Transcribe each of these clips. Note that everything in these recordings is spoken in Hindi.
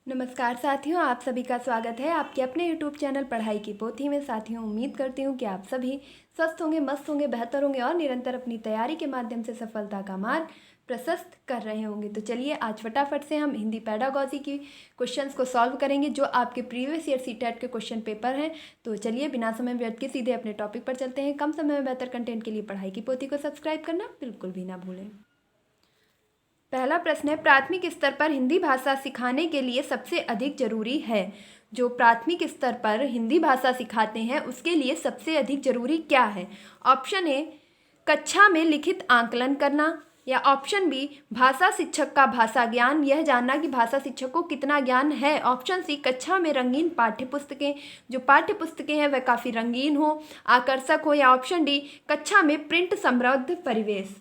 नमस्कार साथियों, आप सभी का स्वागत है आपके अपने YouTube चैनल पढ़ाई की पोथी में। साथियों, उम्मीद करती हूँ कि आप सभी स्वस्थ होंगे, मस्त होंगे, बेहतर होंगे और निरंतर अपनी तैयारी के माध्यम से सफलता का मार्ग प्रशस्त कर रहे होंगे। तो चलिए आज फटाफट से हम हिंदी पेडागॉजी की क्वेश्चंस को सॉल्व करेंगे जो आपके प्रीवियस ईयर सीटेट के क्वेश्चन पेपर हैं। तो चलिए बिना समय व्यर्थ के सीधे अपने टॉपिक पर चलते हैं। कम समय में बेहतर कंटेंट के लिए पढ़ाई की पोथी को सब्सक्राइब करना बिल्कुल भी ना भूलें। पहला प्रश्न है, प्राथमिक स्तर पर हिंदी भाषा सिखाने के लिए सबसे अधिक जरूरी है। जो प्राथमिक स्तर पर हिंदी भाषा सिखाते हैं उसके लिए सबसे अधिक जरूरी क्या है? ऑप्शन ए, कक्षा में लिखित आंकलन करना, या ऑप्शन बी, भाषा शिक्षक का भाषा ज्ञान, यह जानना कि भाषा शिक्षक को कितना ज्ञान है। ऑप्शन सी, कक्षा में रंगीन पाठ्य पुस्तकें, जो पाठ्य पुस्तकें हैं वह काफ़ी रंगीन हो, आकर्षक हो, या ऑप्शन डी, कक्षा में प्रिंट समृद्ध परिवेश।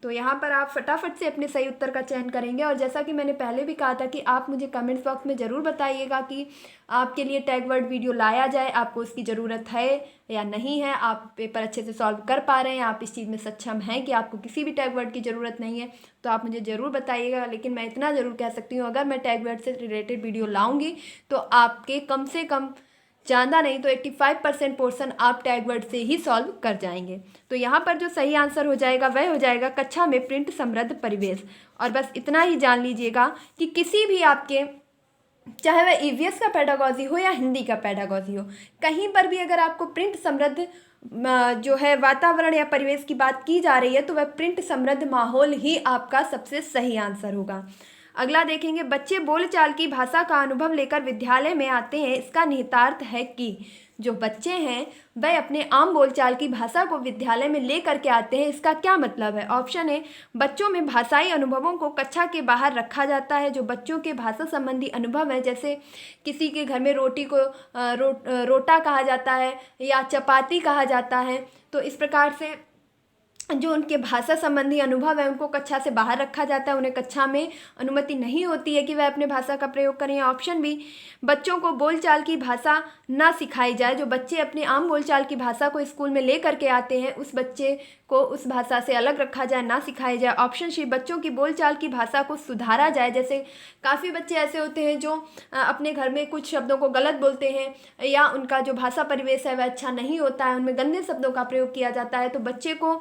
तो यहाँ पर आप फटाफट से अपने सही उत्तर का चयन करेंगे। और जैसा कि मैंने पहले भी कहा था कि आप मुझे कमेंट्स बॉक्स में ज़रूर बताइएगा कि आपके लिए टैग वर्ड वीडियो लाया जाए, आपको उसकी ज़रूरत है या नहीं है, आप पेपर अच्छे से सॉल्व कर पा रहे हैं, आप इस चीज़ में सक्षम हैं कि आपको किसी भी टैग वर्ड की ज़रूरत नहीं है, तो आप मुझे ज़रूर बताइएगा। लेकिन मैं इतना ज़रूर कह सकती हूँ, अगर मैं टैग वर्ड से रिलेटेड वीडियो लाऊंगी तो आपके कम से कम, ज़्यादा नहीं तो 85% पोर्शन आप टैग वर्ड से ही सॉल्व कर जाएंगे। तो यहाँ पर जो सही आंसर हो जाएगा वह हो जाएगा कक्षा में प्रिंट समृद्ध परिवेश। और बस इतना ही जान लीजिएगा कि किसी भी आपके, चाहे वह ईवीएस का पेडागॉजी हो या हिंदी का पेडागॉजी हो, कहीं पर भी अगर आपको प्रिंट समृद्ध जो है वातावरण या परिवेश की बात की जा रही है तो वह प्रिंट समृद्ध माहौल ही आपका सबसे सही आंसर होगा। अगला देखेंगे, बच्चे बोलचाल की भाषा का अनुभव लेकर विद्यालय में आते हैं, इसका निहितार्थ है कि। जो बच्चे हैं वह अपने आम बोलचाल की भाषा को विद्यालय में ले करके आते हैं, इसका क्या मतलब है? ऑप्शन ए, बच्चों में भाषाई अनुभवों को कक्षा के बाहर रखा जाता है। जो बच्चों के भाषा संबंधी अनुभव है, जैसे किसी के घर में रोटी को रोटा कहा जाता है या चपाती कहा जाता है, तो इस प्रकार से जो उनके भाषा संबंधी अनुभव है उनको कक्षा से बाहर रखा जाता है, उन्हें कक्षा में अनुमति नहीं होती है कि वह अपने भाषा का प्रयोग करें। ऑप्शन बी, बच्चों को बोलचाल की भाषा ना सिखाई जाए। जो बच्चे अपने आम बोलचाल की भाषा को स्कूल में ले करके आते हैं उस बच्चे को उस भाषा से अलग रखा जाए, ना सिखाई जाए। ऑप्शन सी, बच्चों की बोलचाल की भाषा को सुधारा जाए। जैसे काफ़ी बच्चे ऐसे होते हैं जो अपने घर में कुछ शब्दों को गलत बोलते हैं या उनका जो भाषा परिवेश है वह अच्छा नहीं होता है, उनमें गंदे शब्दों का प्रयोग किया जाता है, तो बच्चे को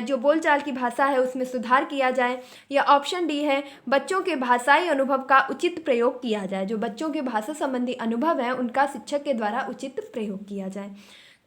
जो बोलचाल की भाषा है उसमें सुधार किया जाए। या ऑप्शन डी है, बच्चों के भाषाई अनुभव का उचित प्रयोग किया जाए। जो बच्चों के भाषा संबंधी अनुभव है उनका शिक्षक के द्वारा उचित प्रयोग किया जाए।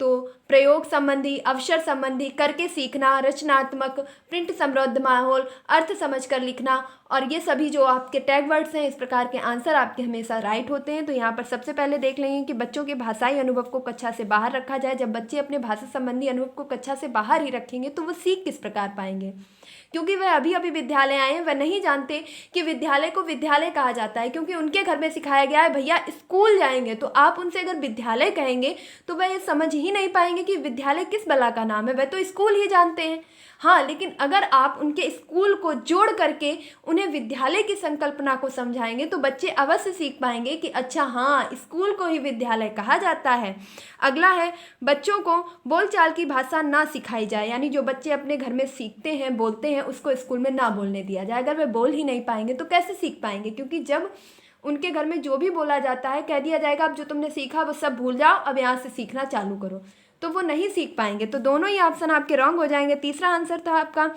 तो प्रयोग संबंधी, अवसर संबंधी, करके सीखना, रचनात्मक, प्रिंट समृद्ध माहौल, अर्थ समझकर लिखना, और ये सभी जो आपके टैग वर्ड्स हैं, इस प्रकार के आंसर आपके हमेशा राइट होते हैं। तो यहाँ पर सबसे पहले देख लेंगे कि बच्चों के भाषाई अनुभव को कक्षा से बाहर रखा जाए। जब बच्चे अपने भाषा संबंधी अनुभव को कक्षा से बाहर ही रखेंगे तो वो सीख किस प्रकार पाएंगे? क्योंकि वह अभी अभी विद्यालय आए हैं, वह नहीं जानते कि विद्यालय को विद्यालय कहा जाता है, क्योंकि उनके घर में सिखाया गया है भैया स्कूल जाएंगे। तो आप उनसे अगर विद्यालय कहेंगे तो वह ये समझ ही नहीं पाएंगे कि विद्यालय किस बला का नाम है, वह तो स्कूल ही जानते हैं। हाँ, लेकिन अगर आप उनके स्कूल को जोड़ करके उन्हें विद्यालय की संकल्पना को समझाएंगे तो बच्चे अवश्य सीख पाएंगे कि अच्छा हाँ, स्कूल को ही विद्यालय कहा जाता है। अगला है, बच्चों को बोलचाल की भाषा ना सिखाई जाए, यानी जो बच्चे अपने घर में सीखते हैं, बोलते हैं, उसको स्कूल में ना बोलने दिया जाए। अगर वे बोल ही नहीं पाएंगे तो कैसे सीख पाएंगे? क्योंकि जब उनके घर में जो भी बोला जाता है कह दिया जाएगा अब जो तुमने सीखा वो सब भूल जाओ, अब यहाँ से सीखना चालू करो, तो वो नहीं सीख पाएंगे। तो दोनों ही ऑप्शन आपके रॉन्ग हो जाएंगे। तीसरा आंसर था आपका,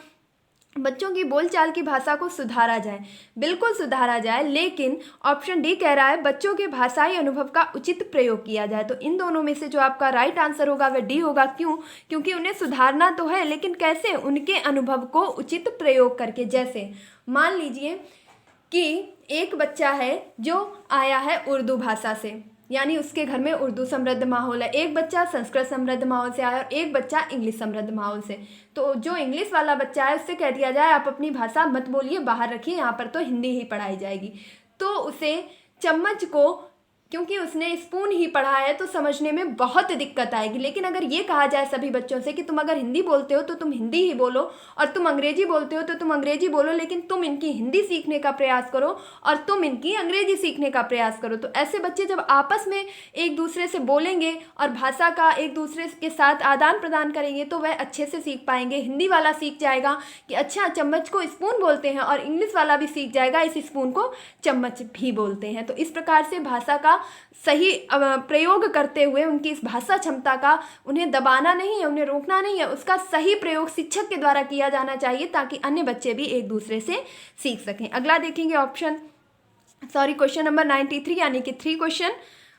बच्चों की बोलचाल की भाषा को सुधारा जाए। बिल्कुल सुधारा जाए, लेकिन ऑप्शन डी कह रहा है बच्चों के भाषाई अनुभव का उचित प्रयोग किया जाए। तो इन दोनों में से जो आपका राइट आंसर होगा वह डी होगा। क्यों? क्योंकि उन्हें सुधारना तो है, लेकिन कैसे? उनके अनुभव को उचित प्रयोग करके। जैसे मान लीजिए कि एक बच्चा है जो आया है उर्दू भाषा से, यानी उसके घर में उर्दू समृद्ध माहौल है। एक बच्चा संस्कृत समृद्ध माहौल से आया और एक बच्चा इंग्लिश समृद्ध माहौल से। तो जो इंग्लिश वाला बच्चा है उससे कह दिया जाए आप अपनी भाषा मत बोलिए, बाहर रखिए, यहाँ पर तो हिंदी ही पढ़ाई जाएगी। तो उसे चम्मच को क्योंकि उसने स्पून ही पढ़ा है तो समझने में बहुत दिक्कत आएगी। लेकिन अगर ये कहा जाए सभी बच्चों से कि तुम अगर हिंदी बोलते हो तो तुम हिंदी ही बोलो, और तुम अंग्रेजी बोलते हो तो तुम अंग्रेजी बोलो, लेकिन तुम इनकी हिंदी सीखने का प्रयास करो और तुम इनकी अंग्रेजी सीखने का प्रयास करो, तो ऐसे बच्चे जब आपस में एक दूसरे से बोलेंगे और भाषा का एक दूसरे के साथ आदान प्रदान करेंगे तो वह अच्छे से सीख पाएंगे। हिंदी वाला सीख जाएगा कि अच्छा चम्मच को स्पून बोलते हैं, और इंग्लिश वाला भी सीख जाएगा इस स्पून को चम्मच भी बोलते हैं। तो इस प्रकार से भाषा का सही प्रयोग करते हुए उनकी इस भाषा क्षमता का उन्हें दबाना नहीं है, उन्हें रोकना नहीं है, उसका सही प्रयोग शिक्षक के द्वारा किया जाना चाहिए ताकि अन्य बच्चे भी एक दूसरे से सीख सकें। अगला देखेंगे क्वेश्चन नंबर 93 यानी कि 3 क्वेश्चन।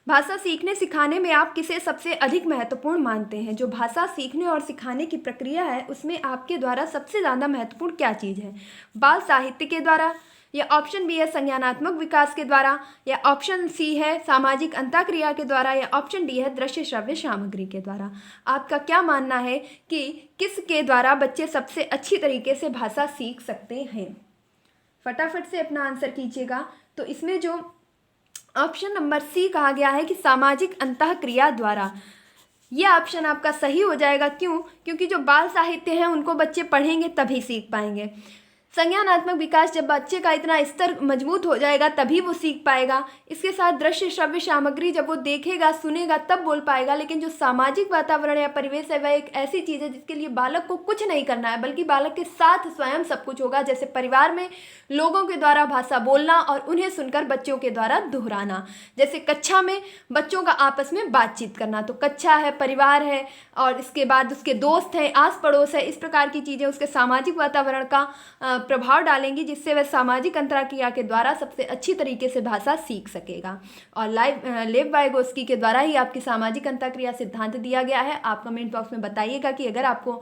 भाषा सीखने सिखाने में आप किसे सबसे अधिक महत्वपूर्ण मानते हैं? जो भाषा सीखने और सिखाने की प्रक्रिया है उसमें आपके द्वारा सबसे ज़्यादा महत्वपूर्ण क्या चीज़ है? बाल साहित्य के द्वारा, या ऑप्शन बी है संज्ञानात्मक विकास के द्वारा, या ऑप्शन सी है सामाजिक अंतःक्रिया के द्वारा, या ऑप्शन डी है दृश्य श्रव्य सामग्री के द्वारा। आपका क्या मानना है कि किसके द्वारा बच्चे सबसे अच्छी तरीके से भाषा सीख सकते हैं? फटाफट से अपना आंसर कीजिएगा। तो इसमें जो ऑप्शन नंबर सी कहा गया है कि सामाजिक अंतःक्रिया द्वारा, यह ऑप्शन आपका सही हो जाएगा। क्यों? क्योंकि जो बाल साहित्य हैं उनको बच्चे पढ़ेंगे तभी सीख पाएंगे। संज्ञानात्मक विकास, जब बच्चे का इतना स्तर मजबूत हो जाएगा तभी वो सीख पाएगा। इसके साथ दृश्य श्रव्य सामग्री, जब वो देखेगा सुनेगा तब बोल पाएगा। लेकिन जो सामाजिक वातावरण या परिवेश है वह एक ऐसी चीज़ है जिसके लिए बालक को कुछ नहीं करना है, बल्कि बालक के साथ स्वयं सब कुछ होगा। जैसे परिवार में लोगों के द्वारा भाषा बोलना और उन्हें सुनकर बच्चों के द्वारा दोहराना, जैसे कक्षा में बच्चों का आपस में बातचीत करना। तो कक्षा है, परिवार है, और इसके बाद उसके दोस्त हैं, आस पड़ोस है, इस प्रकार की चीज़ें उसके सामाजिक वातावरण का प्रभाव डालेंगी, जिससे वह सामाजिक अंतःक्रिया के द्वारा सबसे अच्छी तरीके से भाषा सीख सकेगा। और लेव वाइगोस्की के द्वारा ही आपकी सामाजिक अंतःक्रिया सिद्धांत दिया गया है। आप कमेंट बॉक्स में बताइएगा कि अगर आपको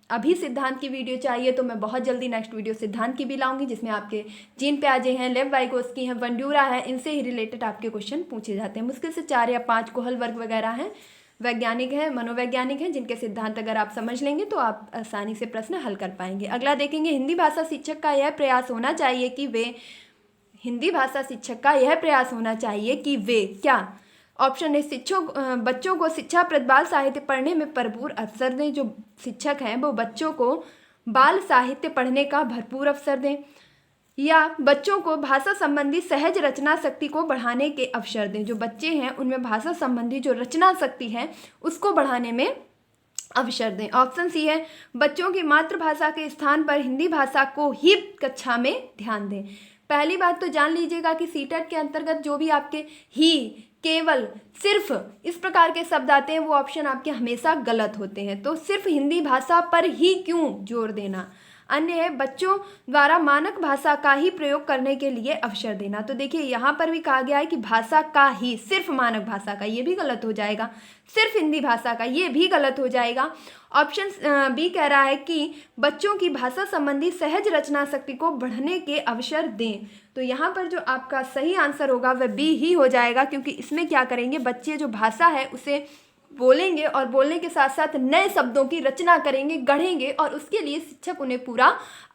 अभी सिद्धांत की वीडियो चाहिए तो मैं बहुत जल्दी नेक्स्ट वीडियो सिद्धांत की भी लाऊंगी, जिसमें आपके जीन प्याजे हैं, लेव वाइगोस्की हैं, बंड्यूरा है, इनसे ही रिलेटेड आपके क्वेश्चन पूछे जाते हैं। मुश्किल से 4 या 5 कोहल वर्ग वगैरह हैं, वैज्ञानिक हैं, मनोवैज्ञानिक हैं, जिनके सिद्धांत अगर आप समझ लेंगे तो आप आसानी से प्रश्न हल कर पाएंगे। अगला देखेंगे, हिंदी भाषा शिक्षक का यह प्रयास होना चाहिए कि वे क्या? ऑप्शन ए बच्चों को शिक्षाप्रद बाल साहित्य पढ़ने में भरपूर अवसर दें। जो शिक्षक हैं वो बच्चों को बाल साहित्य पढ़ने का भरपूर अवसर दें, या बच्चों को भाषा संबंधी सहज रचना शक्ति को बढ़ाने के अवसर दें। जो बच्चे हैं उनमें भाषा संबंधी जो रचना शक्ति है उसको बढ़ाने में अवसर दें। ऑप्शन सी है बच्चों की मातृभाषा के स्थान पर हिंदी भाषा को ही कक्षा में ध्यान दें। पहली बात तो जान लीजिएगा कि सीटेट के अंतर्गत जो भी आपके ही, केवल, सिर्फ इस प्रकार के शब्द आते हैं वो ऑप्शन आपके हमेशा गलत होते हैं। तो सिर्फ हिंदी भाषा पर ही क्यों जोर देना? अन्य है बच्चों द्वारा मानक भाषा का ही प्रयोग करने के लिए अवसर देना। तो देखिए यहाँ पर भी कहा गया है कि भाषा का ही, सिर्फ मानक भाषा का, ये भी गलत हो जाएगा। सिर्फ हिंदी भाषा का, ये भी गलत हो जाएगा। ऑप्शन बी कह रहा है कि बच्चों की भाषा संबंधी सहज रचना शक्ति को बढ़ने के अवसर दें। तो यहाँ पर जो आपका सही आंसर होगा वह बी ही हो जाएगा, क्योंकि इसमें क्या करेंगे, बच्चे जो भाषा है उसे बोलेंगे और बोलने के साथ साथ नए शब्दों की रचना करेंगे, गढ़ेंगे, और उसके लिए शिक्षक उन्हें पूरा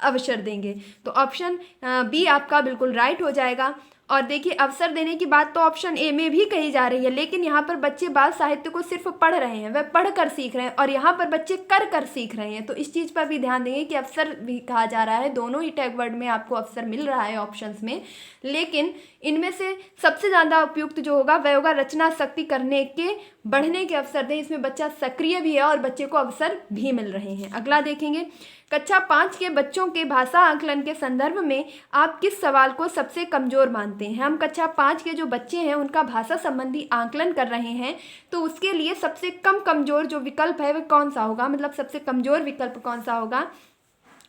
अवसर देंगे। तो ऑप्शन बी आपका बिल्कुल राइट हो जाएगा। और देखिए अवसर देने की बात तो ऑप्शन ए में भी कही जा रही है, लेकिन यहाँ पर बच्चे बाल साहित्य को सिर्फ पढ़ रहे हैं, वह पढ़ कर सीख रहे हैं, और यहाँ पर बच्चे कर कर सीख रहे हैं। तो इस चीज़ पर भी ध्यान देंगे कि अवसर भी कहा जा रहा है, दोनों ही टैग वर्ड में आपको अवसर मिल रहा है ऑप्शंस में, लेकिन इनमें से सबसे ज़्यादा उपयुक्त जो होगा वह होगा रचना शक्ति करने के, बढ़ने के अवसर दें। इसमें बच्चा सक्रिय भी है और बच्चे को अवसर भी मिल रहे हैं। अगला देखेंगे, कक्षा 5 के बच्चों के भाषा आकलन के संदर्भ में आप किस सवाल को सबसे कमजोर मानते हैं? हम कक्षा 5 के जो बच्चे हैं उनका भाषा संबंधी आकलन कर रहे हैं, तो उसके लिए सबसे कमजोर जो विकल्प है वह कौन सा होगा, मतलब सबसे कमजोर विकल्प कौन सा होगा?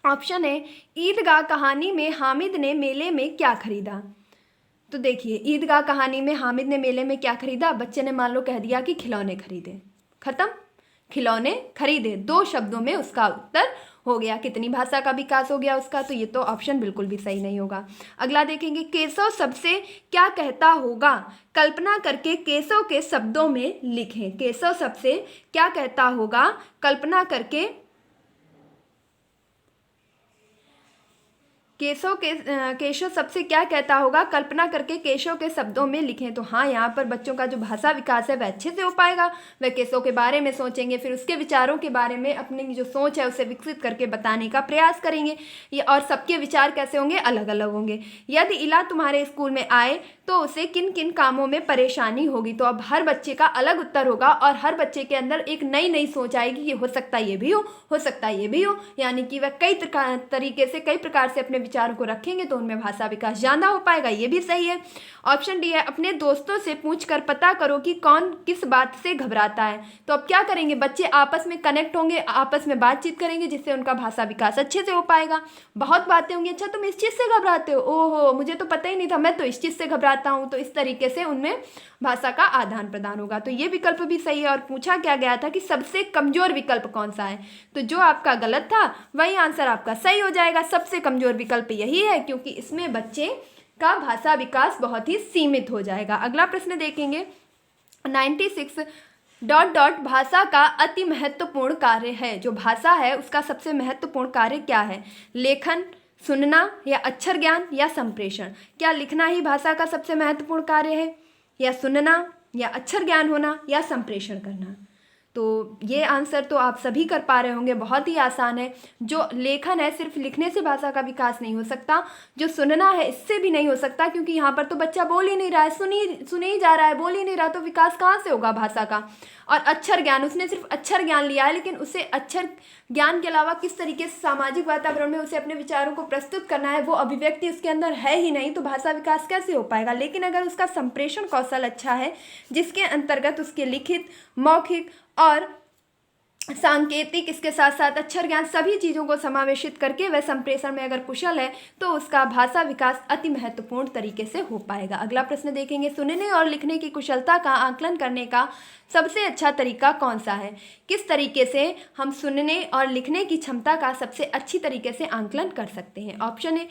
ऑप्शन है ईदगाह कहानी में हामिद ने मेले में क्या खरीदा। तो देखिए ईदगाह कहानी में हामिद ने मेले में क्या खरीदा, बच्चे ने मान लो कह दिया कि खिलौने खरीदे, खत्म, खिलौने खरीदे, 2 शब्दों में उसका उत्तर हो गया। कितनी भाषा का विकास हो गया उसका? तो ये तो ऑप्शन बिल्कुल भी सही नहीं होगा। अगला देखेंगे, केशव सबसे क्या कहता होगा? कल्पना करके केशव के शब्दों में लिखें। केशव सबसे क्या कहता होगा? कल्पना करके केशव सबसे क्या कहता होगा, कल्पना करके केशव के शब्दों में लिखें। तो हाँ, यहाँ पर बच्चों का जो भाषा विकास है वह अच्छे से हो पाएगा। वह केशव के बारे में सोचेंगे, फिर उसके विचारों के बारे में अपनी जो सोच है उसे विकसित करके बताने का प्रयास करेंगे। ये और सबके विचार कैसे होंगे, अलग अलग होंगे। यदि इला तुम्हारे स्कूल में आए तो उसे किन किन कामों में परेशानी होगी। तो अब हर बच्चे का अलग उत्तर होगा और हर बच्चे के अंदर एक नई नई सोच आएगी कि हो सकता है ये भी हो सकता है ये भी हो, यानी कि वह कई तरीके से कई प्रकार से अपने विचारों को रखेंगे तो उनमें भाषा विकास ज़्यादा हो पाएगा। ये भी सही है। ऑप्शन डी है, अपने दोस्तों से पूछकर पता करो कि कौन किस बात से घबराता है। तो अब क्या करेंगे, बच्चे आपस में कनेक्ट होंगे, आपस में बातचीत करेंगे, जिससे उनका भाषा विकास अच्छे से हो पाएगा। बहुत बातें होंगी, अच्छा तुम इस चीज़ से घबराते हो, ओहो मुझे तो पता ही नहीं था, मैं तो इस चीज़ से घबराता हूँ। तो इस तरीके से उनमें भाषा का आदान प्रदान होगा। तो ये विकल्प भी सही है। और पूछा क्या गया था कि सबसे कमजोर विकल्प कौन सा है, तो जो आपका गलत था वही आंसर आपका सही हो जाएगा। सबसे कमजोर विकल्प यही है, क्योंकि इसमें बच्चे का भाषा विकास बहुत ही सीमित हो जाएगा। अगला प्रश्न देखेंगे 96 ... भाषा का अति महत्वपूर्ण कार्य है। जो भाषा है उसका सबसे महत्वपूर्ण कार्य क्या है, लेखन, सुनना या अक्षर ज्ञान या संप्रेषण। क्या लिखना ही भाषा का सबसे महत्वपूर्ण कार्य है, या सुनना, या अक्षर ज्ञान होना, या संप्रेषण करना। तो ये आंसर तो आप सभी कर पा रहे होंगे, बहुत ही आसान है। जो लेखन है, सिर्फ लिखने से भाषा का विकास नहीं हो सकता। जो सुनना है, इससे भी नहीं हो सकता, क्योंकि यहाँ पर तो बच्चा बोल ही नहीं रहा है, सुनी ही जा रहा है, बोल ही नहीं रहा, तो विकास कहाँ से होगा भाषा का। और अक्षर ज्ञान, उसने सिर्फ अक्षर ज्ञान लिया है, लेकिन उसे अक्षर ज्ञान के अलावा किस तरीके से सामाजिक वातावरण में उसे अपने विचारों को प्रस्तुत करना है, वो अभिव्यक्ति उसके अंदर है ही नहीं, तो भाषा विकास कैसे हो पाएगा। लेकिन अगर उसका संप्रेषण कौशल अच्छा है, जिसके अंतर्गत उसके लिखित, मौखिक और सांकेतिक, इसके साथ साथ अक्षर ज्ञान, सभी चीज़ों को समावेशित करके वह संप्रेषण में अगर कुशल है, तो उसका भाषा विकास अति महत्वपूर्ण तरीके से हो पाएगा। अगला प्रश्न देखेंगे, सुनने और लिखने की कुशलता का आकलन करने का सबसे अच्छा तरीका कौन सा है। किस तरीके से हम सुनने और लिखने की क्षमता का सबसे अच्छी तरीके से आकलन कर सकते हैं। ऑप्शन ए,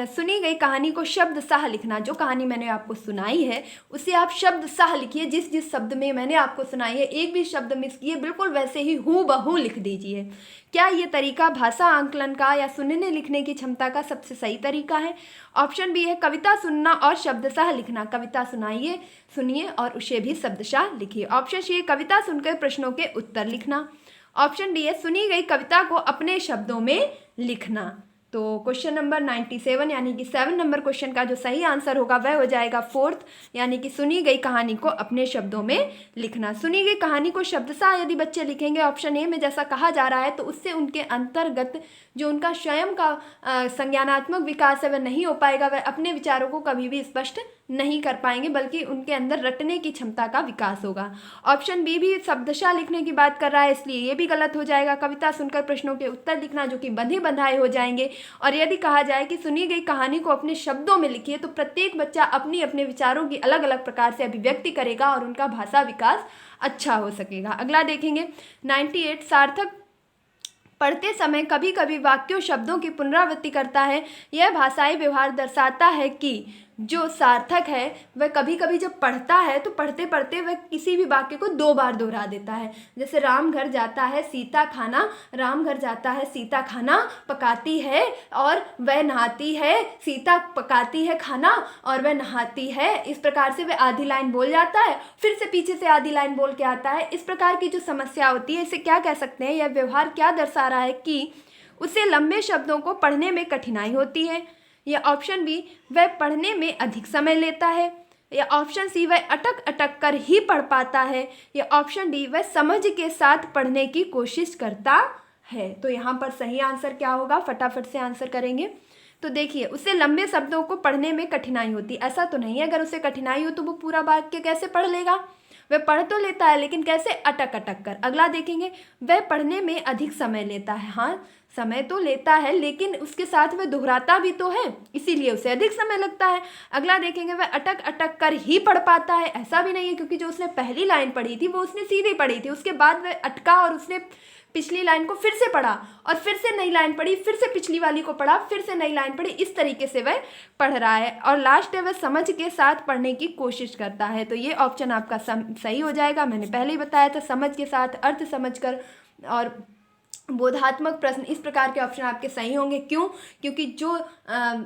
सुनी गई कहानी को शब्द सह लिखना। जो कहानी मैंने आपको सुनाई है उसे आप शब्द सह लिखिए, जिस जिस शब्द में मैंने आपको सुनाई है एक भी शब्द मिस किए, बिल्कुल वैसे ही हूबहू लिख दीजिए। क्या ये तरीका भाषा आकलन का या सुनने लिखने की क्षमता का सबसे सही तरीका है। ऑप्शन बी है, कविता सुनना और शब्दशः लिखना। कविता सुनिए और उसे भी शब्दशः लिखिए। ऑप्शन सी है, कविता सुनकर प्रश्नों के उत्तर लिखना। ऑप्शन डी है, सुनी गई कविता को अपने शब्दों में लिखना। तो क्वेश्चन नंबर 97 यानी कि 7 नंबर क्वेश्चन का जो सही आंसर होगा वह हो जाएगा 4th, यानी कि सुनी गई कहानी को अपने शब्दों में लिखना। सुनी गई कहानी को शब्दशः यदि बच्चे लिखेंगे ऑप्शन ए में जैसा कहा जा रहा है, तो उससे उनके अंतर्गत जो उनका स्वयं का संज्ञानात्मक विकास है वह नहीं हो पाएगा। वह अपने विचारों को कभी भी स्पष्ट नहीं कर पाएंगे, बल्कि उनके अंदर रटने की क्षमता का विकास होगा। ऑप्शन बी भी शब्दशः लिखने की बात कर रहा है, इसलिए ये भी गलत हो जाएगा। कविता सुनकर प्रश्नों के उत्तर लिखना, जो कि बंधे बंधाए हो जाएंगे। और यदि कहा जाए कि सुनी गई कहानी को अपने शब्दों में लिखिए, तो प्रत्येक बच्चा अपनी अपने विचारों की अलग अलग प्रकार से अभिव्यक्ति करेगा और उनका भाषा विकास अच्छा हो सकेगा। अगला देखेंगे 98, सार्थक पढ़ते समय कभी कभी वाक्यों शब्दों की पुनरावृत्ति करता है। यह भाषाई व्यवहार दर्शाता है कि जो सार्थक है वह कभी कभी जब पढ़ता है तो पढ़ते पढ़ते वह किसी भी वाक्य को 2 बार दोहरा देता है। जैसे राम घर जाता है सीता खाना, राम घर जाता है सीता खाना पकाती है और वह नहाती है, सीता पकाती है खाना और वह नहाती है। इस प्रकार से वह आधी लाइन बोल जाता है, फिर से पीछे से आधी लाइन बोल के आता है। इस प्रकार की जो समस्या होती है, इसे क्या कह सकते हैं, यह व्यवहार क्या दर्शा रहा है कि उसे लंबे शब्दों को पढ़ने में कठिनाई होती है। या ऑप्शन बी, वह पढ़ने में अधिक समय लेता है। या ऑप्शन सी, वह अटक अटक कर ही पढ़ पाता है। या ऑप्शन डी, वह समझ के साथ पढ़ने की कोशिश करता है। तो यहाँ पर सही आंसर क्या होगा, फटाफट से आंसर करेंगे। तो देखिए, उसे लंबे शब्दों को पढ़ने में कठिनाई होती, ऐसा तो नहीं है। अगर उसे कठिनाई हो तो वो पूरा वाक्य कैसे पढ़ लेगा। वह पढ़ तो लेता है, लेकिन कैसे, अटक अटक कर। अगला देखेंगे, वह पढ़ने में अधिक समय लेता है। हाँ, समय तो लेता है, लेकिन उसके साथ वह दोहराता भी तो है, इसीलिए उसे अधिक समय लगता है। अगला देखेंगे, वह अटक अटक कर ही पढ़ पाता है। ऐसा भी नहीं है, क्योंकि जो उसने पहली लाइन पढ़ी थी वो उसने सीधी पढ़ी थी, उसके बाद वह अटका और उसने पिछली लाइन को फिर से पढ़ा और फिर से नई लाइन पढ़ी, फिर से पिछली वाली को पढ़ा, फिर से नई लाइन पढ़ी। इस तरीके से वह पढ़ रहा है। और लास्ट है, वह समझ के साथ पढ़ने की कोशिश करता है। तो ये ऑप्शन आपका सही हो जाएगा। मैंने पहले ही बताया था, समझ के साथ, अर्थ समझकर और बोधात्मक प्रश्न, इस प्रकार के ऑप्शन आपके सही होंगे। क्यों? क्योंकि जो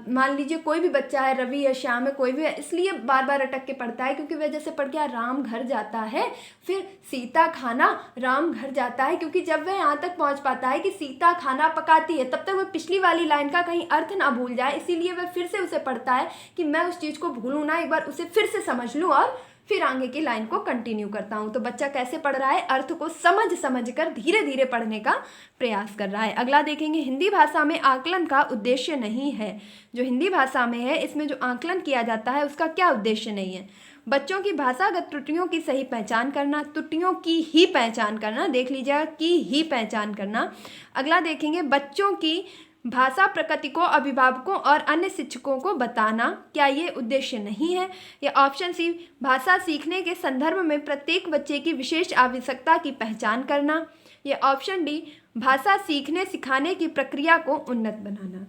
मान लीजिए कोई भी बच्चा है, रवि है, श्याम है, कोई भी है, इसलिए बार बार अटक के पढ़ता है क्योंकि वह जैसे पढ़ गया राम घर जाता है, फिर सीता खाना राम घर जाता है, क्योंकि जब वह यहाँ तक पहुँच पाता है कि सीता खाना पकाती है, तब तक वह पिछली वाली लाइन का कहीं अर्थ ना भूल जाए, इसीलिए वह फिर से उसे पढ़ता है कि मैं उस चीज़ को भूलूँ ना, एक बार उसे फिर से समझ लूँ और फिर आगे की लाइन को कंटिन्यू करता हूँ। तो बच्चा कैसे पढ़ रहा है? अर्थ को समझ समझ कर धीरे धीरे पढ़ने का प्रयास कर रहा है। अगला देखेंगे, हिंदी भाषा में आकलन का उद्देश्य नहीं है। जो हिंदी भाषा में है, इसमें जो आकलन किया जाता है उसका क्या उद्देश्य नहीं है? बच्चों की भाषागत त्रुटियों की सही पहचान करना, त्रुटियों की ही पहचान करना, देख लीजिएगा, की ही पहचान करना। अगला देखेंगे, बच्चों की भाषा प्रकृति को अभिभावकों और अन्य शिक्षकों को बताना, क्या ये उद्देश्य नहीं है? या ऑप्शन सी, भाषा सीखने के संदर्भ में प्रत्येक बच्चे की विशेष आवश्यकता की पहचान करना। या ऑप्शन डी, भाषा सीखने सिखाने की प्रक्रिया को उन्नत बनाना।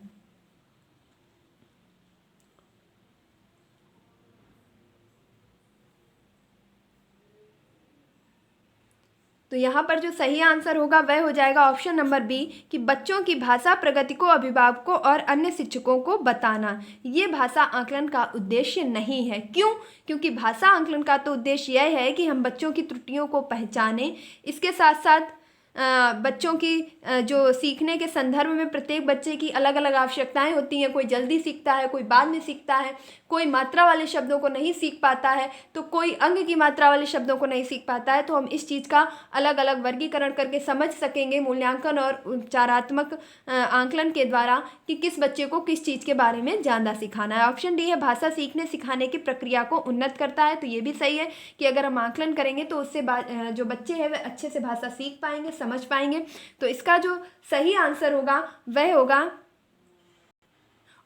तो यहाँ पर जो सही आंसर होगा वह हो जाएगा ऑप्शन नंबर बी, कि बच्चों की भाषा प्रगति को अभिभावकों और अन्य शिक्षकों को बताना। ये भाषा आकलन का उद्देश्य नहीं है। क्यों? क्योंकि भाषा आकलन का तो उद्देश्य यह है कि हम बच्चों की त्रुटियों को पहचानें, इसके साथ साथ बच्चों की जो सीखने के संदर्भ में प्रत्येक बच्चे की अलग अलग आवश्यकताएं होती हैं। कोई जल्दी सीखता है, कोई बाद में सीखता है, कोई मात्रा वाले शब्दों को नहीं सीख पाता है, तो कोई अंग की मात्रा वाले शब्दों को नहीं सीख पाता है। तो हम इस चीज़ का अलग अलग वर्गीकरण करके समझ सकेंगे मूल्यांकन और उपचारात्मक आंकलन के द्वारा कि किस बच्चे को किस चीज़ के बारे में ज़्यादा सिखाना है। ऑप्शन डी है, भाषा सीखने सिखाने की प्रक्रिया को उन्नत करता है। तो ये भी सही है कि अगर हम आंकलन करेंगे तो उससे जो बच्चे हैं वे अच्छे से भाषा सीख पाएंगे, समझ पाएंगे। तो इसका जो सही आंसर होगा वह होगा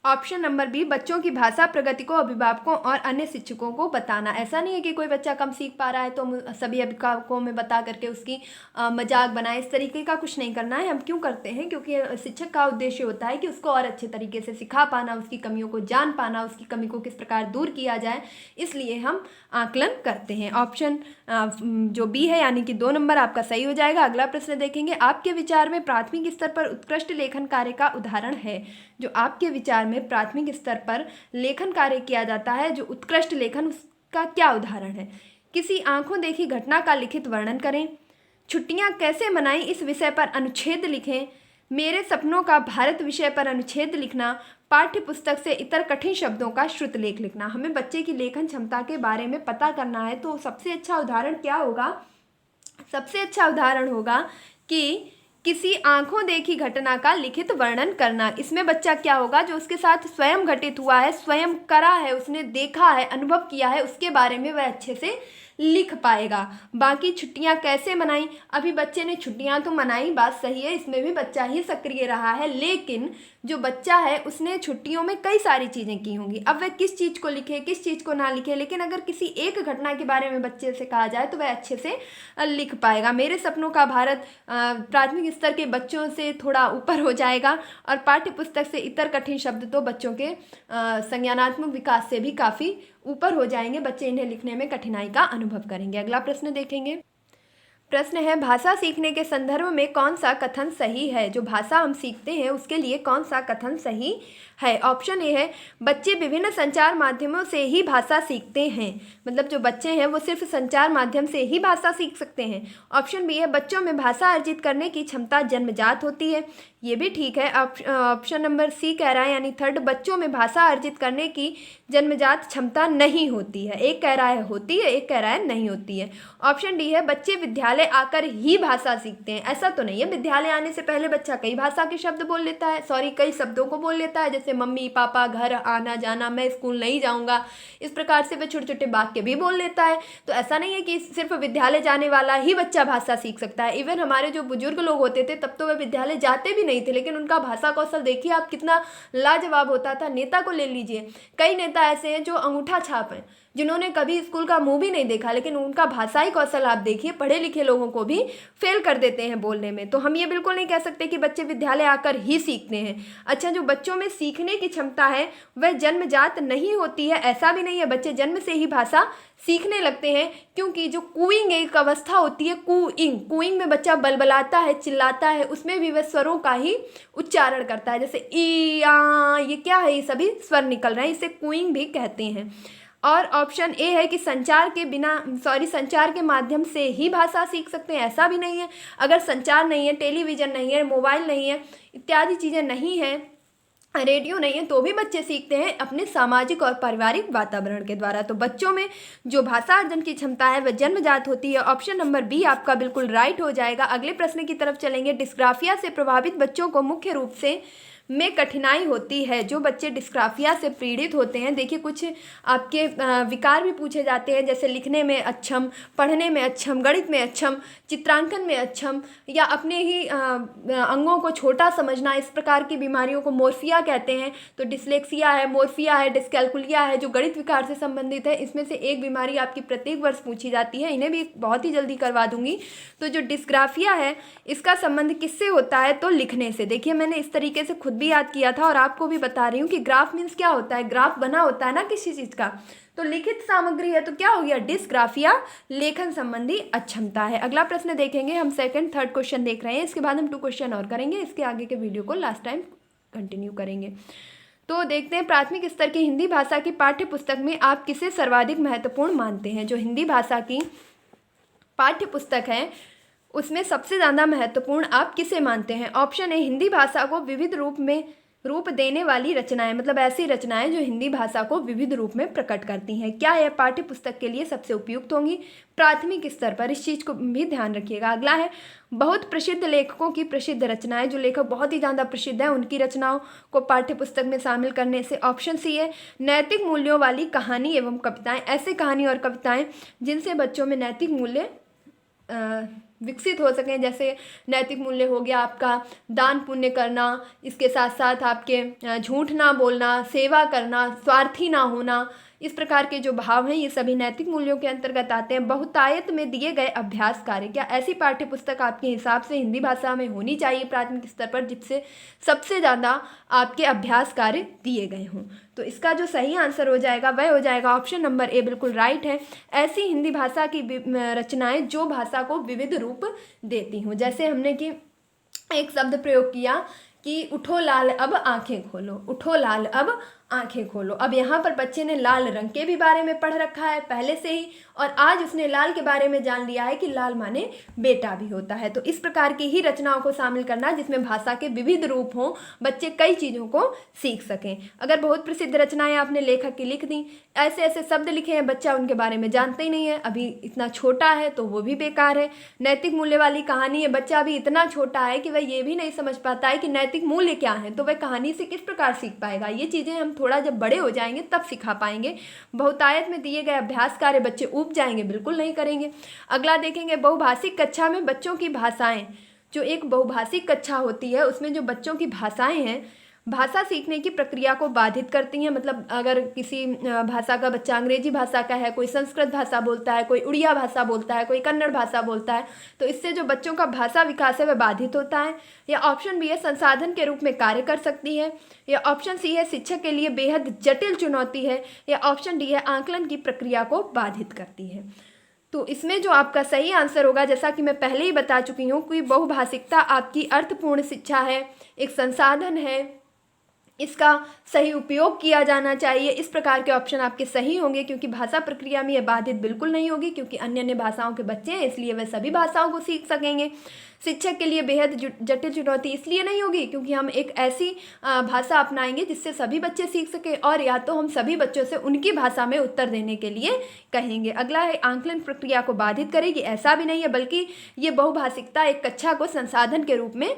ऑप्शन नंबर बी, बच्चों की भाषा प्रगति को अभिभावकों और अन्य शिक्षकों को बताना। ऐसा नहीं है कि कोई बच्चा कम सीख पा रहा है तो हम सभी अभिभावकों में बता करके उसकी मजाक बनाए, इस तरीके का कुछ नहीं करना है। हम क्यों करते हैं? क्योंकि शिक्षक का उद्देश्य होता है कि उसको और अच्छे तरीके से सिखा पाना, उसकी कमियों को जान पाना, उसकी कमी को किस प्रकार दूर किया जाए, इसलिए हम आकलन करते हैं। ऑप्शन जो बी है यानी कि 2 नंबर आपका सही हो जाएगा। अगला प्रश्न देखेंगे, आपके विचार में प्राथमिक स्तर पर उत्कृष्ट लेखन कार्य का उदाहरण है। जो आपके विचार में प्राथमिक स्तर पर लेखन कार्य किया जाता है, जो उत्कृष्ट लेखन, उसका क्या उदाहरण है? किसी आंखों देखी घटना का लिखित वर्णन करें, छुट्टियां कैसे मनाई इस विषय पर अनुच्छेद लिखें, मेरे सपनों का भारत विषय पर अनुच्छेद लिखना, पाठ्य पुस्तक से इतर कठिन शब्दों का श्रुत लेख लिखना। हमें बच्चे की लेखन क्षमता के बारे में पता करना है, तो सबसे अच्छा उदाहरण क्या होगा? सबसे अच्छा उदाहरण होगा कि किसी आंखों देखी घटना का लिखित वर्णन करना। इसमें बच्चा क्या होगा, जो उसके साथ स्वयं घटित हुआ है, स्वयं करा है, उसने देखा है, अनुभव किया है, उसके बारे में वह अच्छे से लिख पाएगा। बाकी छुट्टियां कैसे मनाई, अभी बच्चे ने छुट्टियां तो मनाई, बात सही है, इसमें भी बच्चा ही सक्रिय रहा है, लेकिन जो बच्चा है उसने छुट्टियों में कई सारी चीज़ें की होंगी। अब वह किस चीज़ को लिखे, किस चीज़ को ना लिखे, लेकिन अगर किसी एक घटना के बारे में बच्चे से कहा जाए तो वह अच्छे से लिख पाएगा। मेरे सपनों का भारत प्राथमिक स्तर के बच्चों से थोड़ा ऊपर हो जाएगा, और पाठ्य पुस्तक से इतर कठिन शब्द तो बच्चों के संज्ञानात्मक विकास से भी काफ़ी ऊपर हो जाएंगे। बच्चे इन्हें लिखने में कठिनाई का अनुभव करेंगे। अगला प्रश्न देखेंगे। प्रश्न है, भाषा सीखने के संदर्भ में कौन सा कथन सही है? जो भाषा हम सीखते हैं उसके लिए कौन सा कथन सही है? ऑप्शन ए है, बच्चे विभिन्न संचार माध्यमों से ही भाषा सीखते हैं। मतलब जो बच्चे हैं वो सिर्फ संचार माध्यम से ही भाषा सीख सकते हैं। ऑप्शन बी है, बच्चों में भाषा अर्जित करने की क्षमता जन्मजात होती है। ये भी ठीक है। ऑप्शन नंबर सी कह रहा है यानी थर्ड, बच्चों में भाषा अर्जित करने की जन्मजात क्षमता नहीं होती है। एक कह रहा है होती है, एक कह रहा है नहीं होती है। ऑप्शन डी है, बच्चे विद्यालय आकर ही भाषा सीखते हैं। ऐसा तो नहीं है, विद्यालय आने से पहले बच्चा कई भाषा के शब्द बोल लेता है, कई शब्दों को बोल लेता है, जैसे मम्मी पापा, घर, आना जाना, मैं स्कूल नहीं जाऊंगा, इस प्रकार से वह छोटे छोटे वाक्य भी बोल लेता है। तो ऐसा नहीं है कि सिर्फ विद्यालय जाने वाला ही बच्चा भाषा सीख सकता है। इवन हमारे जो बुजुर्ग लोग होते थे तब तो वह विद्यालय जाते भी नहीं थे, लेकिन उनका भाषा कौशल देखिए आप कितना लाजवाब होता था। नेता को ले लीजिए, कई नेता ऐसे हैं जो अंगूठा छाप हैं, जिन्होंने कभी स्कूल का मुंह भी नहीं देखा, लेकिन उनका भाषाई कौशल आप देखिए, पढ़े लिखे लोगों को भी फेल कर देते हैं बोलने में। तो हम ये बिल्कुल नहीं कह सकते कि बच्चे विद्यालय आकर ही सीखते हैं। अच्छा, जो बच्चों में सीखने की क्षमता है वह जन्मजात नहीं होती है, ऐसा भी नहीं है। बच्चे जन्म से ही भाषा सीखने लगते हैं, क्योंकि जो कूइंग एक अवस्था होती है, कूइंग में बच्चा बलबलाता है, चिल्लाता है, उसमें भी वह स्वरों का ही उच्चारण करता है। जैसे ई आ, ये क्या है, ये सभी स्वर निकल रहे हैं, इसे कूइंग भी कहते हैं। और ऑप्शन ए है कि संचार के माध्यम से ही भाषा सीख सकते हैं, ऐसा भी नहीं है। अगर संचार नहीं है, टेलीविज़न नहीं है, मोबाइल नहीं है, इत्यादि चीज़ें नहीं हैं, रेडियो नहीं है, तो भी बच्चे सीखते हैं अपने सामाजिक और पारिवारिक वातावरण के द्वारा। तो बच्चों में जो भाषा अर्जन की क्षमता है वह जन्मजात होती है। ऑप्शन नंबर बी आपका बिल्कुल राइट हो जाएगा। अगले प्रश्न की तरफ चलेंगे। डिस्ग्राफिया से प्रभावित बच्चों को मुख्य रूप से में कठिनाई होती है। जो बच्चे डिस्ग्राफिया से पीड़ित होते हैं, देखिए कुछ आपके विकार भी पूछे जाते हैं, जैसे लिखने में अक्षम, पढ़ने में अक्षम, गणित में अक्षम, चित्रांकन में अक्षम, या अपने ही अंगों को छोटा समझना, इस प्रकार की बीमारियों को मोर्फिया कहते हैं। तो डिसलेक्सिया है, मोर्फिया है, डिस्कैल्कुलिया है, जो गणित विकार से संबंधित है। इसमें से एक बीमारी आपकी प्रत्येक वर्ष पूछी जाती है, इन्हें भी बहुत ही जल्दी करवा दूंगी। तो जो डिस्ग्राफिया है, इसका संबंध किससे होता है? तो लिखने से। देखिए मैंने इस तरीके से खुद भी याद किया था और आपको भी बता रही हूँ कि ग्राफ मीन्स क्या होता है। ग्राफ बना होता है ना किसी चीज़ का, तो लिखित सामग्री है, तो क्या हो गया? डिस्ग्राफिया लेखन संबंधी अक्षमता है। अगला प्रश्न देखेंगे हम, सेकंड थर्ड क्वेश्चन देख रहे हैं, इसके बाद हम 2 क्वेश्चन और करेंगे, इसके आगे के वीडियो को लास्ट टाइम कंटिन्यू करेंगे। तो देखते हैं, प्राथमिक स्तर की हिंदी भाषा की पाठ्य पुस्तक में आप किसे सर्वाधिक महत्वपूर्ण मानते हैं? जो हिंदी भाषा की पाठ्य पुस्तक है उसमें सबसे ज़्यादा महत्वपूर्ण आप किसे मानते हैं? ऑप्शन ए, हिंदी भाषा को विविध रूप देने वाली रचनाएं, मतलब ऐसी रचनाएं जो हिंदी भाषा को विविध रूप में प्रकट करती हैं। क्या यह पाठ्य पुस्तक के लिए सबसे उपयुक्त होंगी प्राथमिक स्तर पर? इस चीज़ को भी ध्यान रखिएगा। अगला है, बहुत प्रसिद्ध लेखकों की प्रसिद्ध रचनाएं, जो लेखक बहुत ही ज़्यादा प्रसिद्ध है उनकी रचनाओं को पाठ्य पुस्तक में शामिल करने से। ऑप्शन सी है, नैतिक मूल्यों वाली कहानी एवं कविताएं, ऐसे कहानी और कविताएं जिनसे बच्चों में नैतिक मूल्य विकसित हो सकें। जैसे नैतिक मूल्य हो गया आपका दान पुण्य करना, इसके साथ साथ आपके झूठ ना बोलना, सेवा करना, स्वार्थी ना होना, इस प्रकार के जो भाव हैं ये सभी नैतिक मूल्यों के अंतर्गत आते हैं। बहुतायत में दिए गए अभ्यास कार्य, क्या ऐसी पाठ्य पुस्तक आपके हिसाब से हिंदी भाषा में होनी चाहिए प्राथमिक स्तर पर जिससे सबसे ज़्यादा आपके अभ्यास कार्य दिए गए हों? तो इसका जो सही आंसर हो जाएगा वह हो जाएगा ऑप्शन नंबर ए, बिल्कुल राइट है। ऐसी हिंदी भाषा की रचनाएं जो भाषा को विविध रूप देती हों। जैसे हमने कि एक शब्द प्रयोग किया कि उठो लाल अब आंखें खोलो, उठो लाल अब आंखें खोलो। अब यहाँ पर बच्चे ने लाल रंग के भी बारे में पढ़ रखा है पहले से ही, और आज उसने लाल के बारे में जान लिया है कि लाल माने बेटा भी होता है। तो इस प्रकार की ही रचनाओं को शामिल करना जिसमें भाषा के विविध रूप हों, बच्चे कई चीज़ों को सीख सकें। अगर बहुत प्रसिद्ध रचनाएं आपने लेखक की लिख दी, ऐसे ऐसे शब्द लिखे हैं, बच्चा उनके बारे में जानता ही नहीं है, अभी इतना छोटा है तो वो भी बेकार है। नैतिक मूल्य वाली कहानी है, बच्चा अभी इतना छोटा है कि वह ये भी नहीं समझ पाता है कि नैतिक मूल्य क्या है, तो वह कहानी से किस प्रकार सीख पाएगा? ये चीज़ें हम थोड़ा जब बड़े हो जाएंगे तब सिखा पाएंगे। बहुतायत में दिए गए अभ्यास कार्य बच्चे ऊब जाएंगे, बिल्कुल नहीं करेंगे। अगला देखेंगे, बहुभाषिक कक्षा में बच्चों की भाषाएं, जो एक बहुभाषिक कक्षा होती है उसमें जो बच्चों की भाषाएं हैं भाषा सीखने की प्रक्रिया को बाधित करती हैं। मतलब अगर किसी भाषा का बच्चा अंग्रेजी भाषा का है, कोई संस्कृत भाषा बोलता है, कोई उड़िया भाषा बोलता है, कोई कन्नड़ भाषा बोलता है, तो इससे जो बच्चों का भाषा विकास है वह बाधित होता है। या ऑप्शन बी है, संसाधन के रूप में कार्य कर सकती है। या ऑप्शन सी है, शिक्षक के लिए बेहद जटिल चुनौती है। या ऑप्शन डी है, आंकलन की प्रक्रिया को बाधित करती है। तो इसमें जो आपका सही आंसर होगा, जैसा कि मैं पहले ही बता चुकी हूँ कि बहुभाषिकता आपकी अर्थपूर्ण शिक्षा है, एक संसाधन है, इसका सही उपयोग किया जाना चाहिए। इस प्रकार के ऑप्शन आपके सही होंगे, क्योंकि भाषा प्रक्रिया में यह बाधित बिल्कुल नहीं होगी, क्योंकि अन्य अन्य भाषाओं के बच्चे हैं इसलिए वे सभी भाषाओं को सीख सकेंगे। शिक्षक के लिए बेहद जटिल चुनौती इसलिए नहीं होगी क्योंकि हम एक ऐसी भाषा अपनाएंगे जिससे सभी बच्चे सीख सकें, और या तो हम सभी बच्चों से उनकी भाषा में उत्तर देने के लिए कहेंगे। अगला है, आंकलन प्रक्रिया को बाधित करेगी, ऐसा भी नहीं है, बल्कि ये बहुभाषिकता एक कक्षा को संसाधन के रूप में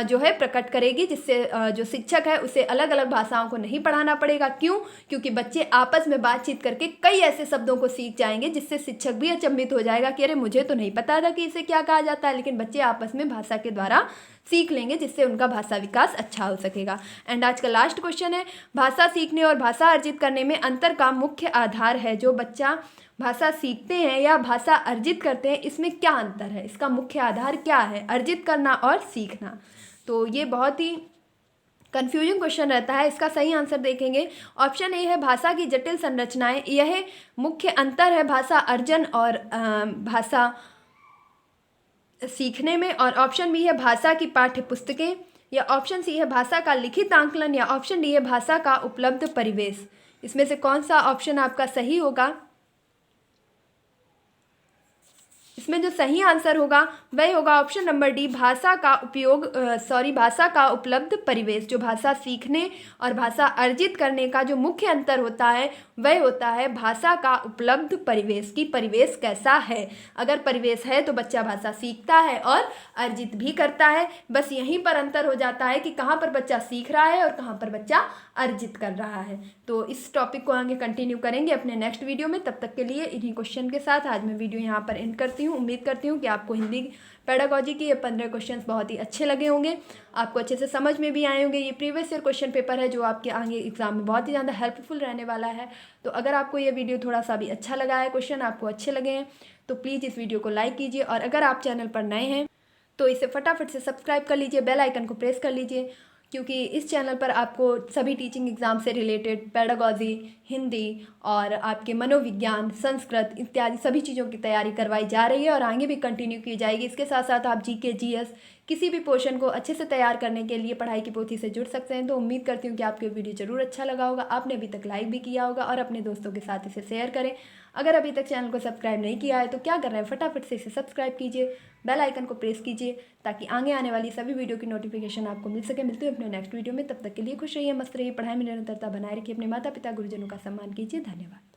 जो है प्रकट करेगी, जिससे जो शिक्षक है उसे अलग अलग अलग भाषाओं को नहीं पढ़ाना पड़ेगा। क्यों? क्योंकि बच्चे आपस में बातचीत करके कई ऐसे शब्दों को सीख जाएंगे जिससे शिक्षक भी अचंभित हो जाएगा कि अरे मुझे तो नहीं पता था कि इसे क्या कहा जाता है, लेकिन बच्चे आपस में भाषा के द्वारा सीख लेंगे जिससे उनका भाषा विकास अच्छा हो सकेगा। एंड आज का लास्ट क्वेश्चन है, भाषा सीखने और भाषा अर्जित करने में अंतर का मुख्य आधार है। जो बच्चा भाषा सीखते हैं या भाषा अर्जित करते हैं, इसमें क्या अंतर है, इसका मुख्य आधार क्या है, अर्जित करना और सीखना। तो ये बहुत ही कन्फ्यूजिंग क्वेश्चन रहता है। इसका सही आंसर देखेंगे, ऑप्शन ए है भाषा की जटिल संरचनाएं, यह मुख्य अंतर है भाषा अर्जन और भाषा सीखने में। और ऑप्शन बी है भाषा की पाठ्य पुस्तकें, या ऑप्शन सी है भाषा का लिखित आंकलन, या ऑप्शन डी है भाषा का उपलब्ध परिवेश। इसमें से कौन सा ऑप्शन आपका सही होगा? इसमें जो सही आंसर होगा वह होगा ऑप्शन नंबर डी, भाषा का भाषा का उपलब्ध परिवेश। जो भाषा सीखने और भाषा अर्जित करने का जो मुख्य अंतर होता है वह होता है भाषा का उपलब्ध परिवेश, की परिवेश कैसा है। अगर परिवेश है तो बच्चा भाषा सीखता है और अर्जित भी करता है। बस यहीं पर अंतर हो जाता है कि कहाँ पर बच्चा सीख रहा है और कहाँ पर बच्चा अर्जित कर रहा है। तो इस टॉपिक को आगे कंटिन्यू करेंगे अपने नेक्स्ट वीडियो में। तब तक के लिए इन्हीं क्वेश्चन के साथ आज मैं वीडियो यहाँ पर एंड करती हूँ। उम्मीद करती हूँ कि आपको हिंदी पेडागॉजी के ये 15 क्वेश्चंस बहुत ही अच्छे लगे होंगे, आपको अच्छे से समझ में भी आए होंगे। ये प्रीवियस ईयर क्वेश्चन पेपर है जो आपके आगे एग्जाम में बहुत ही ज़्यादा हेल्पफुल रहने वाला है। तो अगर आपको ये वीडियो थोड़ा सा भी अच्छा लगा है, क्वेश्चन आपको अच्छे लगे हैं, तो प्लीज़ इस वीडियो को लाइक कीजिए। और अगर आप चैनल पर नए हैं तो इसे फटाफट से सब्सक्राइब कर लीजिए, बेल आइकन को प्रेस कर लीजिए, क्योंकि इस चैनल पर आपको सभी टीचिंग एग्ज़ाम से रिलेटेड पेडागॉजी, हिंदी और आपके मनोविज्ञान, संस्कृत इत्यादि सभी चीज़ों की तैयारी करवाई जा रही है और आगे भी कंटिन्यू की जाएगी। इसके साथ साथ आप जीके, जीएस किसी भी पोर्शन को अच्छे से तैयार करने के लिए पढ़ाई की पोथी से जुड़ सकते हैं। तो उम्मीद करती हूँ कि आपको वीडियो ज़रूर अच्छा लगा होगा, आपने अभी तक लाइक भी किया होगा और अपने दोस्तों के साथ इसे शेयर करें। अगर अभी तक चैनल को सब्सक्राइब नहीं किया है तो क्या कर रहे हैं, फटाफट से इसे सब्सक्राइब कीजिए, बेल आइकन को प्रेस कीजिए ताकि आगे आने वाली सभी वीडियो की नोटिफिकेशन आपको मिल सके। मिलते हैं अपने नेक्स्ट वीडियो में, तब तक के लिए खुश रहिए, मस्त रहिए, पढ़ाई में निरंतरता बनाए रखिए, अपने माता पिता गुरुजनों का सम्मान कीजिए। धन्यवाद।